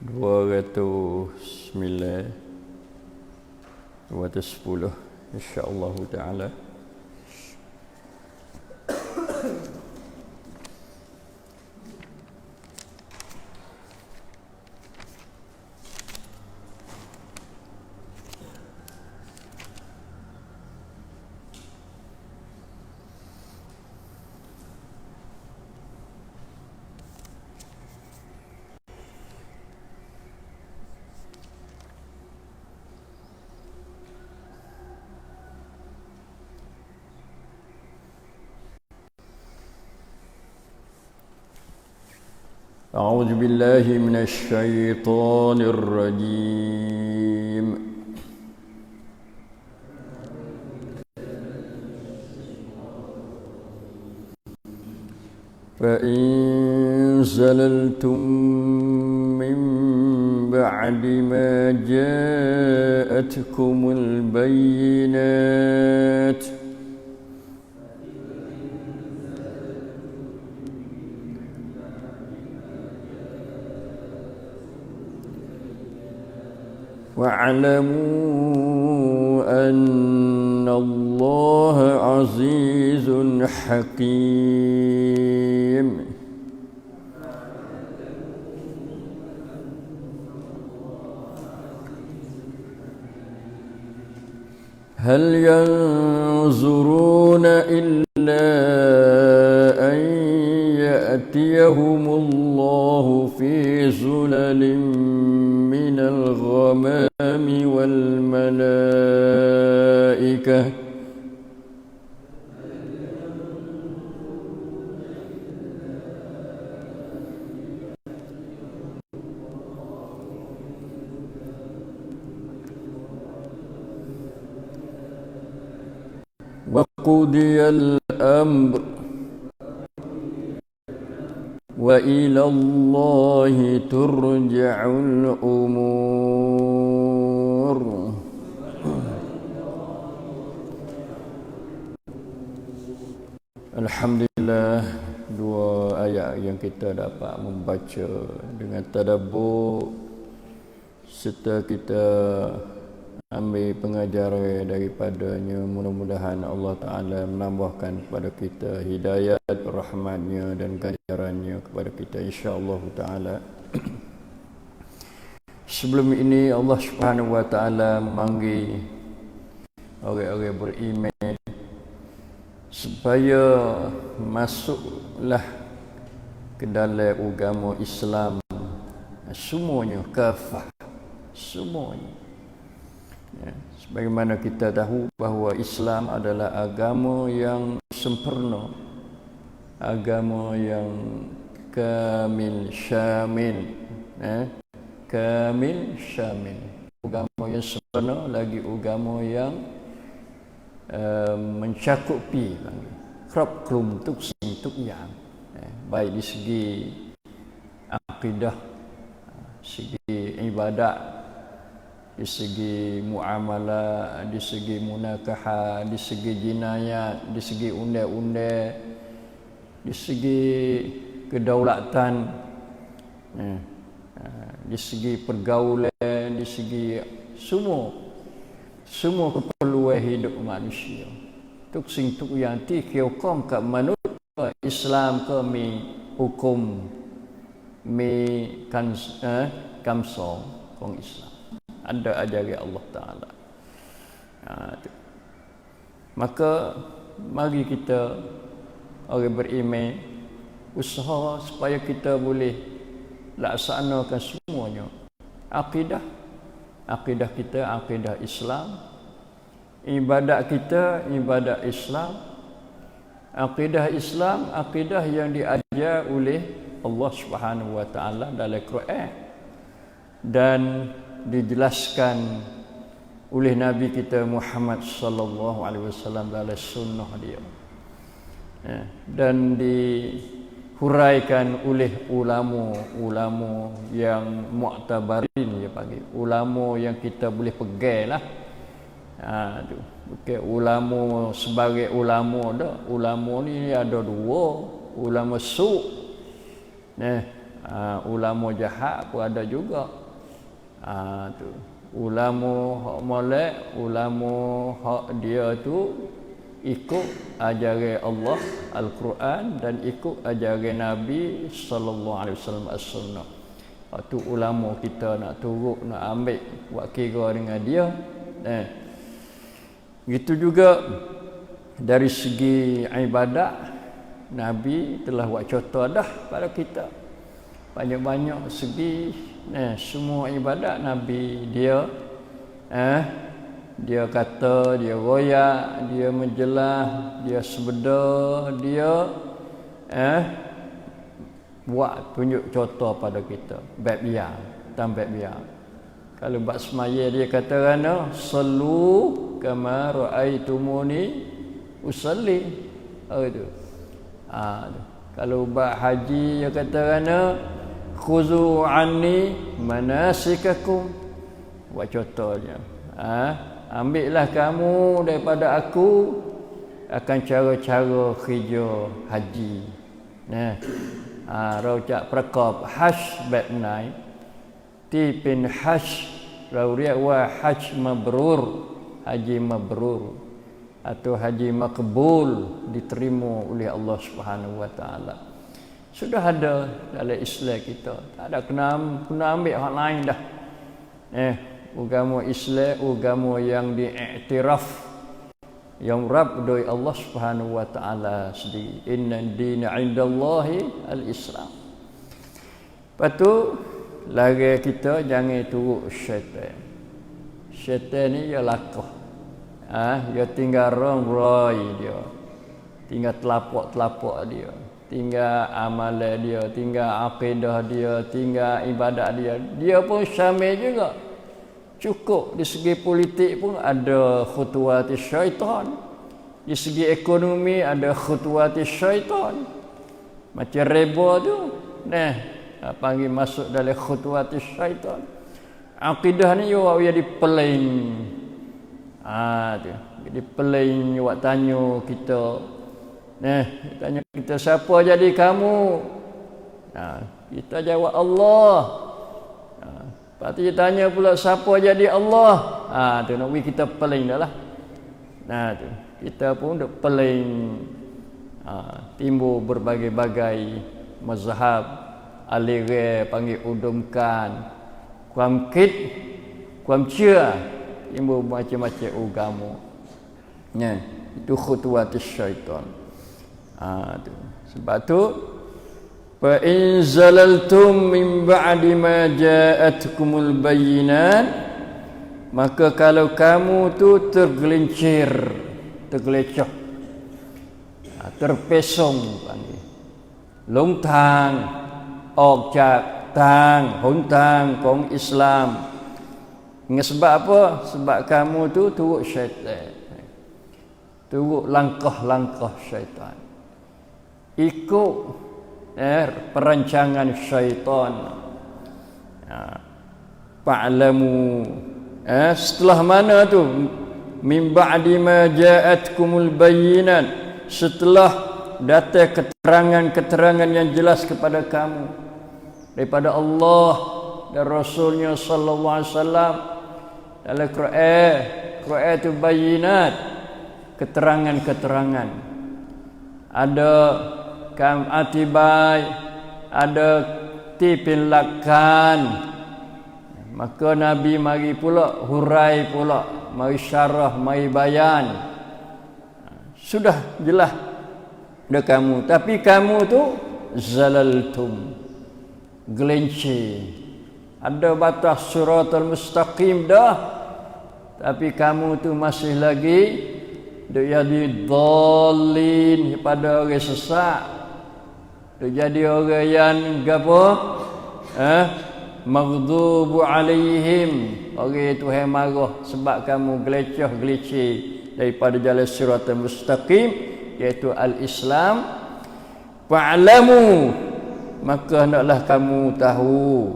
209 210 insya-Allah taala. أعوذ بالله من الشيطان الرجيم. فإن زللتم من بعد ما جاءتكم البينات واعلموا أن الله عزيز حكيم. هل ينظرون إلا أن يأتيهم الله في ظلل من الغمام والملائكة وقضي الأمر وإلى الله ترجع الأمور. Alhamdulillah, dua ayat yang kita dapat membaca dengan tadabbur serta kita ambil pengajaran daripadanya. Mudah-mudahan Allah Ta'ala menambahkan kepada kita hidayat, rahmatnya dan ganjarannya kepada kita, insya-Allah Ta'ala. Sebelum ini Allah Subhanahu Wa Ta'ala memanggil orang-orang beriman supaya masuklah ke dalam agama Islam semuanya, kafah, semuanya. Ya, sebagaimana kita tahu bahawa Islam adalah agama yang sempurna, agama yang kamil syamil, kamil syamil, agama yang sempurna lagi agama yang mencakupi kerap kelum tuk yang baik di segi akidah, segi ibadat, di segi muamalah, di segi munakahah, di segi jinayat, di segi undang-undang, di segi kedaulatan, di segi pergaulan, di segi semua keperluan hidup manusia. Tuk sing tuk yang ti kiokom kat manut Islam ke mi hukum mi kamsong kong Islam. Ada ajaran Allah Ta'ala. Maka mari kita orang beriman usaha supaya kita boleh laksanakan semuanya. Akidah kita, akidah Islam. Ibadat kita, ibadat Islam. Akidah Islam, akidah yang diajar oleh Allah Subhanahu Wa Ta'ala dalam Quran dan dijelaskan oleh Nabi kita Muhammad sallallahu alaihi wasallam dalam sunnah dia. Dan dihuraikan oleh ulama-ulama yang mu'tabarin, dia panggil ulama yang kita boleh peganglah. Tu bukan ulama sebagai ulama dah. Ulama ni ada dua, ulama su', Ulama jahat pun ada juga. Tu ulama hak molek, ulama hak dia tu ikut ajaran Allah Al-Quran dan ikut ajaran Nabi sallallahu alaihi wasallam as-sunnah. Tu ulama kita nak turut, nak ambil buat kira dengan dia. Gitu juga dari segi ibadat, Nabi telah buat contoh dah pada kita. Banyak-banyak segi, semua ibadat Nabi dia dia kata, dia royak, dia menjelas, dia sebeda, dia buat tunjuk contoh pada kita. Bab dia, tambah dia. Kalau bab semaya dia kata kerana sallu kama raaitumuni usalli. Itu. Kalau bab haji dia kata kerana khuzu anni manasikakum. Buat contohnya. Ambillah kamu daripada aku akan cara-cara kerja haji. Raucak perkab hajj bab nai tipin hajj rauriya wa hajj mabrur, haji mabrur atau haji makbul, diterima oleh Allah Subhanahu wa taala. Sudah ada dalam Islam kita. Tak ada kena ambil hak lain dah. Agama Islam agama yang diiktiraf, yang rab dari Allah Subhanahu wa taala sendiri. Inna ad-dina 'indallahi al-Islam. Patu lagi kita jangan turut syaitan. Syaitan ni dia lakah. Dia tinggal rong-roy dia. Tinggal telapak-telapak dia. Tinggal amalan dia, tinggal akidah dia, tinggal ibadat dia. Dia pun syamil juga. Cukup di segi politik pun ada khutuwat syaitan. Di segi ekonomi ada khutuwat syaitan. Macam riba tu, panggil masuk dalam khutuwat syaitan. Akidah ni dia dipeling. Tu. Dipeling buat tanya kita. Tanya kita siapa jadi kamu? Kita jawab Allah. Lepas tu dia tanya pula siapa jadi Allah? Tu nak kita peling dah lah. Tu kita pun dah peling. Timbul berbagai-bagai mazhab, aliran panggil udumkan, kuamkit, kuamcia, timbul macam-macam agama. Itu khutuwat syaitan. Tu. Sebab tu fa in zalaltum min ba'di ma ja'atkumul bayyinat, maka kalau kamu tu tergelincir, tergelecah, terpesong panggil lung thang ออกจากทางหนทางของอิสลาม sebab apa? Sebab kamu tu turut syaitan, turut langkah-langkah syaitan, ikut perancangan syaitan. Fa'lamu, setelah mana tu? Min ba'di ma ja'atkumul bayyinat, setelah datang keterangan-keterangan yang jelas kepada kamu daripada Allah dan Rasulnya sallallahu alaihi wasallam. Dalam Quran itu bayyinat, keterangan-keterangan. Ada kam atibai, ada tipin lakan. Maka Nabi mari pula hurai pula, mari syarah, mari bayan. Sudah jelas dah kamu, tapi kamu tu zalaltum, gelincir. Ada batas suratul mustaqim dah, tapi kamu tu masih lagi jadi dhalin, pada orang sesat. Jadi orang yang gapo? Maghdubu alaihim, orang itu yang marah sebab kamu gelicir daripada jalan siratal mustaqim, iaitu al-Islam. Fa'lamu, maka hendaklah kamu tahu,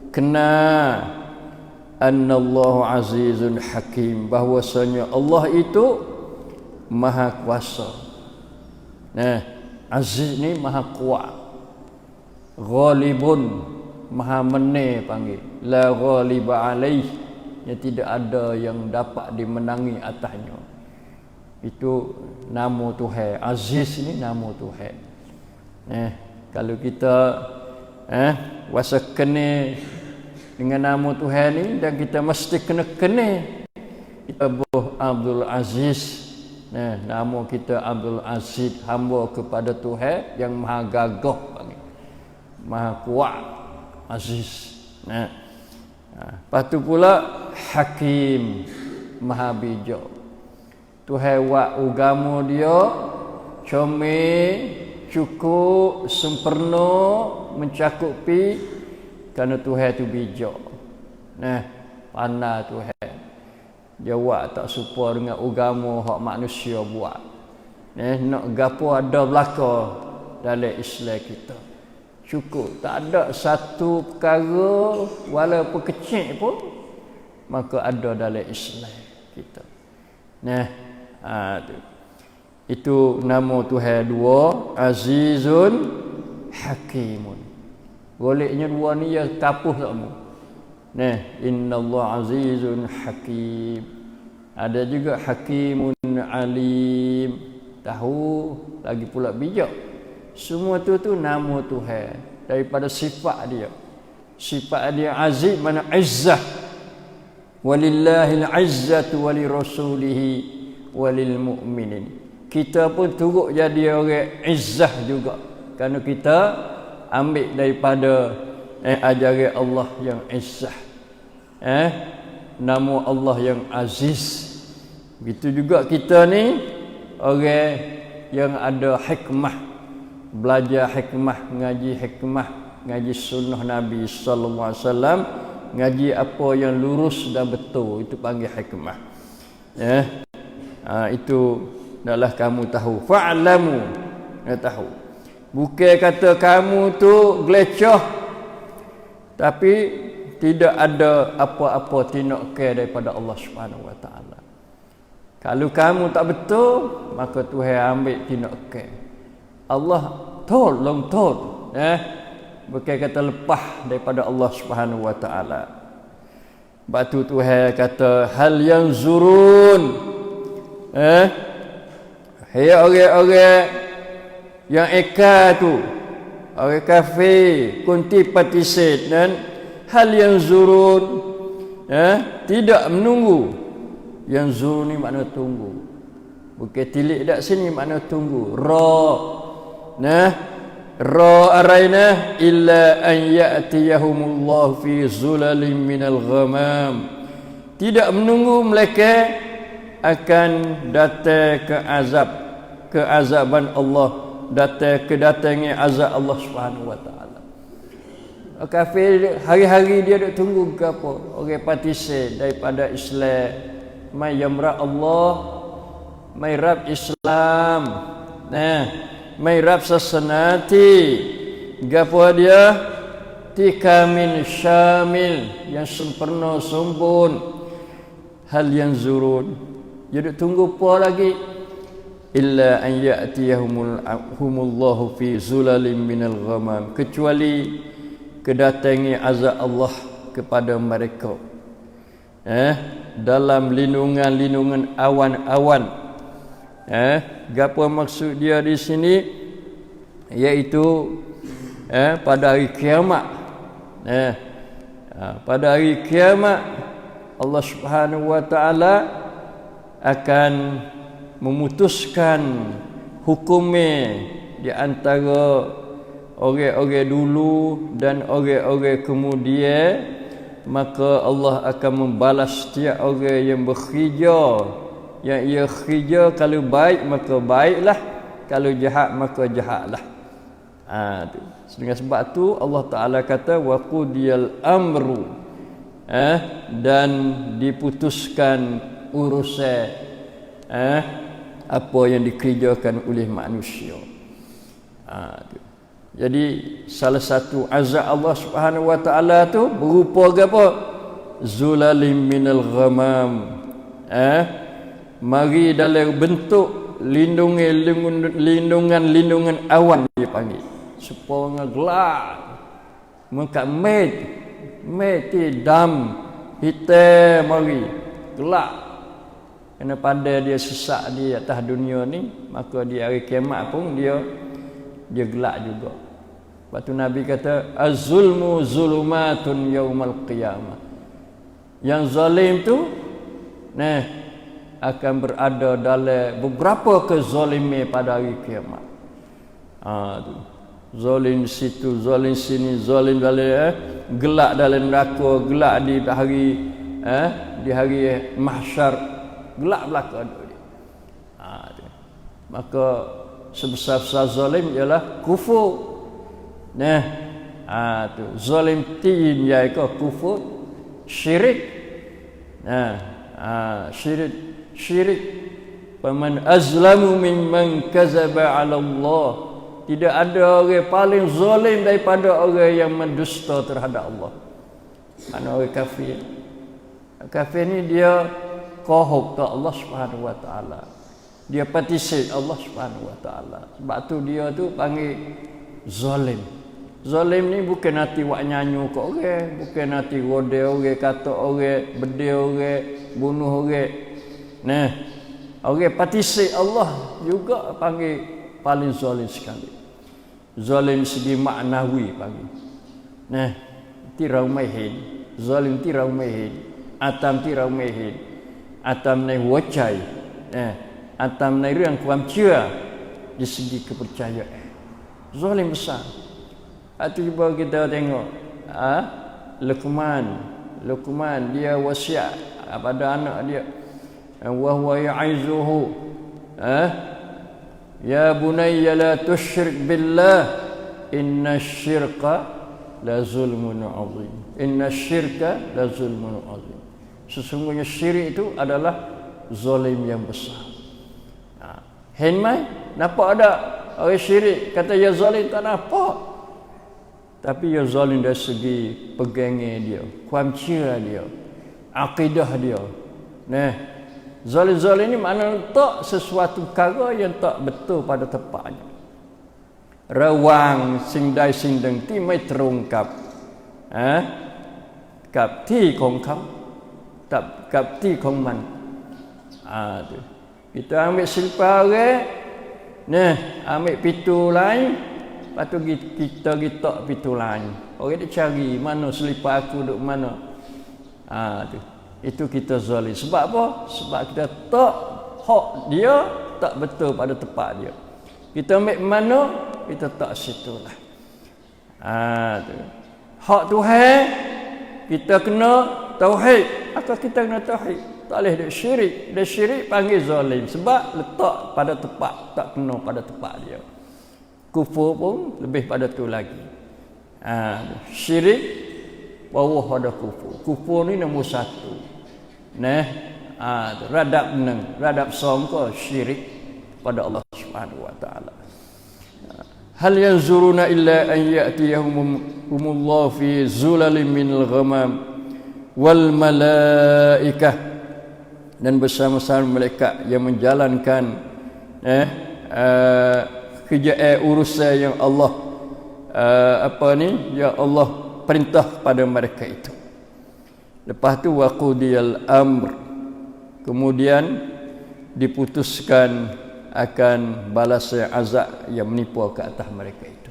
kena annallahu azizun hakim, bahwasanya Allah itu maha kuasa. Aziz ni maha kuat. Ghalibun, maha menang panggil. La ghaliba alaih, yang tidak ada yang dapat dimenangi atasnya. Itu nama Tuhan. Aziz ni nama Tuhan. Kalau kita wasa kena dengan nama Tuhan ni, dan kita mesti kena kita Abdul Aziz. Nama kita Abdul Aziz, hamba kepada Tuhan yang maha gagah panggil. Maha kuat, Aziz. Lepas tu pula Hakim, maha bijak. Tuhan buat agama dia comel, cukup, sempurna, mencakupi, kerana Tuhan tu bijak. Pandai Tuhan. Dia buat tak serupa dengan agama hak manusia buat. Nak gapo ada belaka dalam Islam kita. Cukup, tak ada satu perkara walaupun kecil pun maka ada dalam Islam kita. Itu nama Tuhan dua, Azizun Hakimun. Goleknya dua ni ya tapuh takmu. Innallaha Azizun Hakim. Ada juga Hakimun Alim. Tahu lagi pula bijak. Semua tu nama Tuhan daripada sifat dia. Sifat dia Aziz mana izzah. Walillahil izzatu walirasulihi walil mu'minin. Kita pun turut jadi orang izzah juga, kerana kita ambil daripada ajaran Allah yang izzah. Nama Allah yang Aziz. Begitu juga kita ni orang yang ada hikmah, belajar hikmah, ngaji sunnah Nabi sallallahu alaihi wasallam, ngaji apa yang lurus dan betul, itu panggil hikmah. Itu adalah kamu tahu. Fa'lamu, tahu. Bukan kata kamu tu gelecah, tapi tidak ada apa-apa tindakan daripada Allah Subhanahu wa taala. Kalau kamu tak betul, maka Tuhan ambil tindakan. Allah tolong. Bukan kata lepas daripada Allah Subhanahu wa taala. Batu Tuhan kata hal yang zurun. Hai orang-orang yang eka tu, orang kafir, kunti patisit, dan hal yang zurun, tidak menunggu. Yang zurun ni makna tunggu. Bukan tilik dak sini makna tunggu. Ra araina illa an ya'tiyahumullah fi zulalin minal ghamam. Tidak menunggu mereka akan datang keazaban Allah, kedatangan azab Allah Subhanahu wa taala. Kafir hari-hari dia duk tunggu ke apa? Orang partisip daripada Islam. Mai yamra Allah, mai rab Islam. Mai rab sasanati. Gapo dia? Tikamin syamil, yang sempurna sempurna. Hal yang zurun. Dia duk tunggu apa lagi? Illa an ya'tiyahumullahu fi zulalin minal ghamam, kecuali kedatangi azab Allah kepada mereka dalam lindungan awan-awan. Gapo maksud dia di sini? Iaitu pada hari kiamat. Pada hari kiamat Allah Subhanahu wa taala akan memutuskan hukumnya di antara orang-orang dulu dan orang-orang kemudian. Maka Allah akan membalas setiap orang yang berkhija. Yang ia khija, kalau baik maka baiklah, kalau jahat maka jahatlah. Dengan sebab tu Allah Ta'ala kata wa qudiyal amru, dan diputuskan urusan apa yang dikerjakan oleh manusia. Jadi salah satu azab Allah Subhanahu wa taala tu berupa apa? Zulalim minal ghamam. Mari dalam bentuk lindungan awan dia panggil. supaya gelap muka meti dam hitam mari gelap. Kerana pada dia sesak di atas dunia ni, maka di hari kiamat pun dia gelap juga. Lepas tu Nabi kata az-zulmu zulumatun yaumal qiyamah. Yang zalim tu akan berada dalam beberapa kezaliman pada hari kiamat. Tu. Zalim situ, zalim sini, zalim dalam gelak dalam neraka, gelak di hari mahsyar, gelak belaka dia. Tu. Maka sebesar-besar zalim ialah kufur. Tu zalim tin iaitu kufur, syirik. Syirik. Faman azlamu mimman kazaba 'ala Allah. Tidak ada orang paling zalim daripada orang yang mendusta terhadap Allah. Mana orang kafir. Kafir ni dia kohok ke Allah Subhanahu wa taala. Dia patisik Allah Subhanahu wa taala. Sebab tu dia tu panggil zalim. Zalim ni bukan hati wak nyanyi ke orang, bukan hati rode orang, kata orang, bedil orang, bunuh orang. Orang patisik Allah juga panggil paling zalim sekali. Zalim segi maknawi panggil. Tirau mehin, zalim tirau mehin, atam tirau mehin, atam nai wacai, atam nai riang kuam cia di segi kepercayaan. Zalim besar. Itu cuba kita tengok Luqman dia wasiat pada anak dia, wa huwa ya'izuhu ya bunayya la tusyrik billah innasyirka la zulmun 'azim. Innasyirka la zulmun 'azim. Sesungguhnya syirik itu adalah zalim yang besar. Henmai nampak ada orang syirik kata ya zalim, tak nampak. Tapi ya zalim dari segi pegangnya dia, kuamcia dia, akidah dia. Zalim-zalim ni makna letak sesuatu perkara yang tak betul pada tempatnya. Rawang sing dai sing deng ti mai terungkap. Kap ti kong kam, kap ti kong man. Tu. Kita ambil silpa orang, ambil pitu lain. Lepas tu kita gitak pintu lain. Orang dia cari mana selipar aku duduk mana. Tu. Itu kita zalim. Sebab apa? Sebab kita tak hak dia tak betul pada tempat dia. Kita ambil mana, kita tak situlah. Tu. Hak Tuhan kita kena tauhid. Atau kita kena tauhid. Tak boleh dia syirik. Dia syirik panggil zalim. Sebab letak pada tempat, tak kena pada tempat dia. Kufur pun lebih pada tu lagi. Syirik bawah pada kufur. Kufur ni nombor satu. Radap songko syirik pada Allah Subhanahu wa taala. Hal yanzuruna illa an ya'tiyahumullahu fi zulalin minal ghamam wal malaikah, dan bersama-sama malaikat yang menjalankan kerja urusan yang Allah yang Allah perintah pada mereka itu. Lepas tu waqudiyal amr, kemudian diputuskan akan balasan azab yang menipu ke atas mereka itu.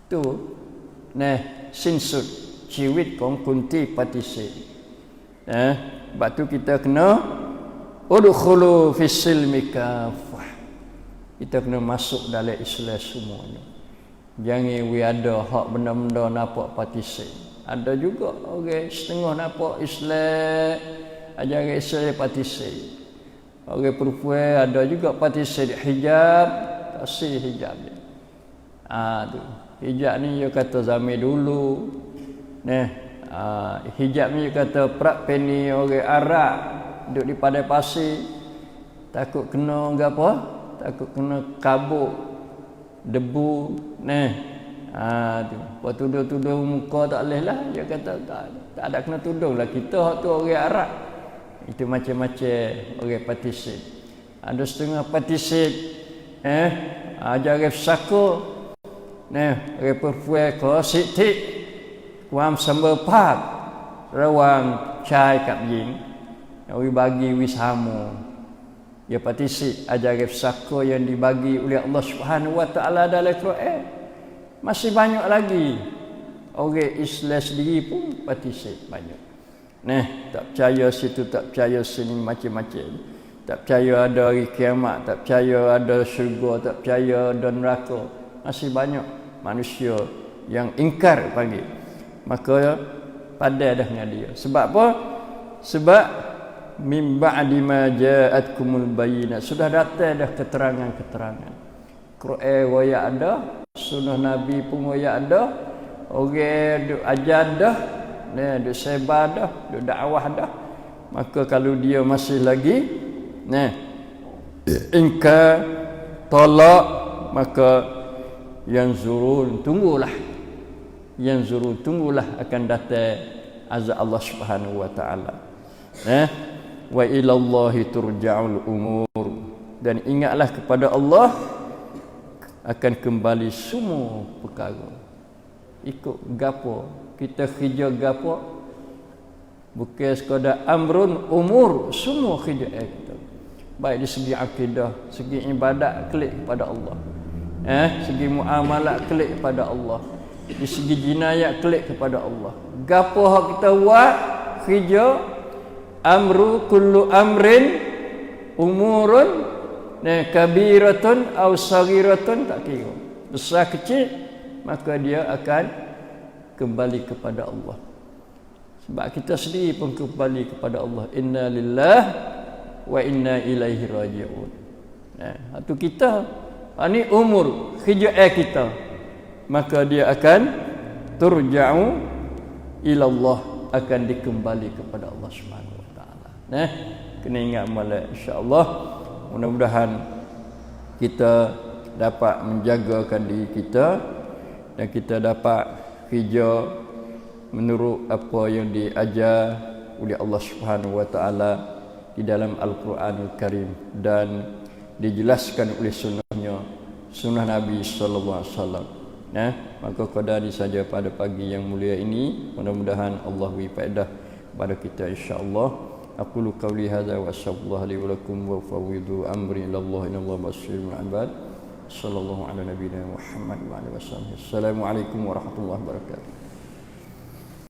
Tu sinsut ciwit kong kunti patisi. Sebab tu kita kena udkhulu fis silmi kafah. Kita kena masuk dalam Islam semuanya. Jangan ada hak benda-benda nampak patisi. Ada juga orang setengah nampak Islam, ajaran Islam patisi. Orang perempuan ada juga patisi hijab, tak sih hijab dia. Tu. Hijab ni dia kata zaman dulu. Hijab ni dia kata prak peni orang Arab duduk di padai pasir. Takut kena apa? Takut kena kabut, debu, buat tudung-tudung muka tak boleh lah. Dia kata tak ada kena tudung lah. Kita hak tu orang Arab. Itu macam-macam orang patisip. Ada setengah patisip ajaran sako นะเรียกเพื่อขอสิทธิความเสมอภาคระหว่างชายกับหญิงbagi wisamo ia patisi ajaran sako yang dibagi oleh Allah Subhanahu wa taala dalam Quran masih banyak lagi orang Islam sendiri pun patisi banyak. Nah, tak percaya situ, tak percaya sini, macam-macam. Tak percaya ada hari kiamat, tak percaya ada syurga, tak percaya ada neraka. Masih banyak manusia yang ingkar panggil. Maka padai dah dengan dia. Sebab apa? Sebab min ba'di ma ja'atkumul bayyinat, sudah datang dah keterangan-keterangan. Quran waya ada, sunnah Nabi pun waya ada, orang duk ajar dah, duk sebar dah, duk dakwah dah. Maka kalau dia masih lagi ingkar, tolak, maka yanzurun, tunggulah akan datang azab Allah Subhanahu wa taala. Wa ilallahi turja'ul umur, dan ingatlah kepada Allah akan kembali semua perkara. Ikut gapo kita kerja gapo, bukan sekadar amrun umur, semua kerja kita baik di segi akidah, segi ibadat klik kepada Allah, segi muamalat klik kepada Allah, di segi jinayat klik kepada Allah. Gapo hak kita buat kerja, amru kullu amrin umurun kabiratun aw saghiratun, tak kira besar kecil, maka dia akan kembali kepada Allah. Sebab kita sendiri pun kembali kepada Allah. Inna lillahi wa inna ilaihi raji'un. Itu kita ini umur kerja kita, maka dia akan turja'u ila Allah, akan dikembali kepada Allah Subhanahu. Kena ingat malam, insya-Allah. Mudah-mudahan kita dapat menjagakan diri kita dan kita dapat kerja menurut apa yang diajar oleh Allah Subhanahu wa taala di dalam Al-Quranul Karim dan dijelaskan oleh sunnah Nabi sallallahu alaihi wasallam. Maka qadari saja pada pagi yang mulia ini, mudah-mudahan Allah beri faedah kepada kita, insya-Allah. Aqulu qawli hadza wa astaghfirullaha li wa lakum wa fawwidu amri ila Allah, innallaha basirun bil ibad. Sallallahu ala nabiyyina Muhammad wa alihi wasallam. Assalamualaikum warahmatullahi wabarakatuh.